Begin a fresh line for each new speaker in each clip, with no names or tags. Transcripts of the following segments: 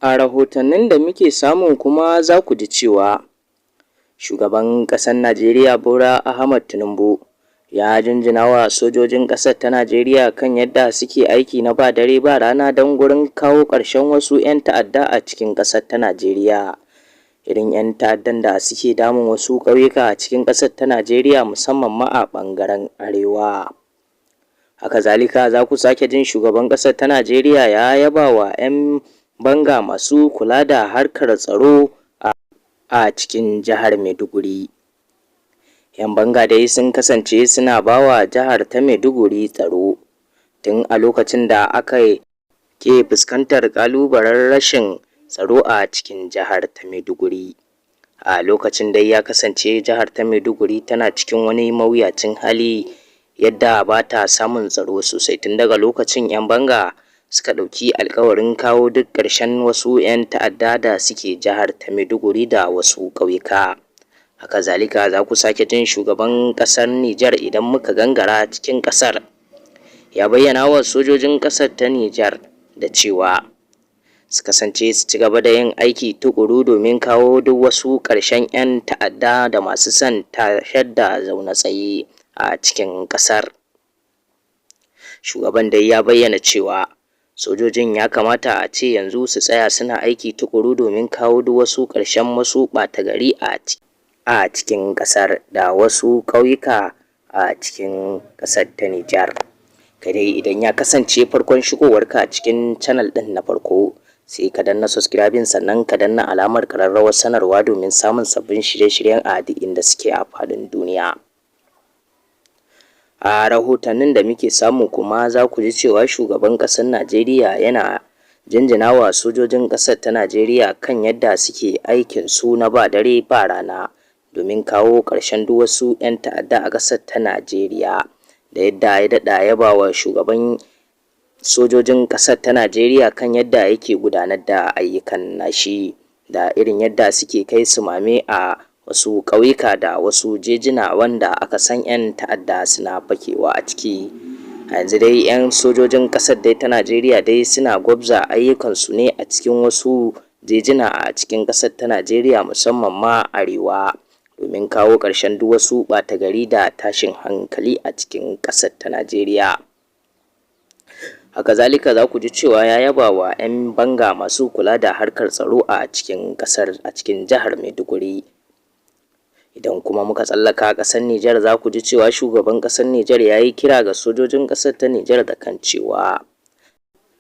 A rahotannin da muke samu kuma za ku ji cewa shugaban ƙasar Najeriya Bola Ahmed Tinubu ya jinjina wa sojojin ƙasar ta Najeriya kan yadda suke aiki na ba dare ba rana don gurin kawo ƙarshen wasu 'yan ta'adda a cikin ƙasar ta Najeriya. Irin 'yan ta'addan da suke damun wasu ƙauyuka a cikin ƙasar ta Najeriya musamman ma a ɓangaren arewa. Haka zalika za ku sake jin shugaban ƙasar ta Najeriya ya yaba wa 'yan banga masu kula da harkar tsaro a cikin jihar Maiduguri. 'Yan banga dai sun kasance suna ba wa jihar ta Maiduguri tsaro tun a lokacin da aka ke fuskantar ƙalubalen rashin tsaro a cikin jihar ta Maiduguri. A lokacin dai ya kasance jihar ta Maiduguri tana cikin wani mawuyacin hali yadda ba ta samun tsaro sosai. Tun daga lokacin 'yan banga suka ɗauki alkawarin kawo duk ƙarshen wasu 'yan ta'adda da suke jihar ta Maiduguri da wasu ƙauyuka. Haka zalika za ku sake jin shugaban ƙasar Nijar idan muka gangara cikin ƙasar ya bayyana wa sojojin ƙasar ta Nijar da cewa su kasance su ci gaba da yin aiki tukuru domin kawo duk wasu ƙarshen 'yan ta'adda da masu son tashar da zaune tsaye a cikin ƙasar. Shugaban dai ya bayyana cewa sojojin ya kamata a ce yanzu su tsaya suna aiki tukuru domin kawo duk wasu ƙarshen wasu ɓata gari a cikin ƙasar da wasu ƙauyuka a cikin ƙasar ta Nijar. Kadai idan ya kasance farkon shigowarka a cikin channel ɗin na farko, sai ka danna subscribing sannan ka danna alamar ƙararrawar sanarwa domin samun sabbin shirye-shiryen a duk inda suke a faɗin duniya. A rahotannin da muke samu kuma za ku ji cewa shugaban ƙasar Najeriya yana jinjina wa sojojin ƙasar ta Najeriya kan yadda suke aikin su na ba dare ba rana domin kawo ƙarshen duk wasu 'yan ta'adda a ƙasar ta Najeriya, da yadda ya daɗa yaba wa shugaban sojojin ƙasar ta Najeriya kan yadda yake gudanar da ayyukan nashi da irin yadda suke kai sumame a wasu ƙauyuka da wasu jejuna wanda aka san 'yan ta'adda suna fakewa a ciki. A yanzu dai 'yan sojojin ƙasar dai ta Najeriya dai suna gwabza ayyukansu ne a cikin wasu jejuna a cikin ƙasar ta Najeriya musamman ma arewa domin kawo ƙarshen duk wasu ɓata gari da tashin hankali a cikin ƙasar ta Najeriya. Haka zalika za ku ji cewa ya yaba wa 'yan banga masu kula da harkar tsaro a cikin ƙasar a cikin jihar Maiduguri. Idan kuma muka tsallaka ƙasar Nijar za ku ji cewa shugaban ƙasar Nijar ya yi kira ga sojojin ƙasar ta Nijar da kan cewa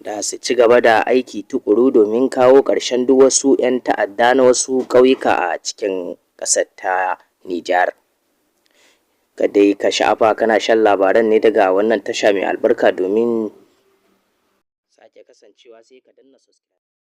da su ci gaba da aiki tukuru domin kawo ƙarshen duk wasu 'yan ta'adda na wasu ƙauyuka a cikin ƙasar ta Nijar. Kadai ka sha'afa kana shan labaran ne daga wannan tasha mai albarka. Domin sake kasancewa sai ka danna subscribe.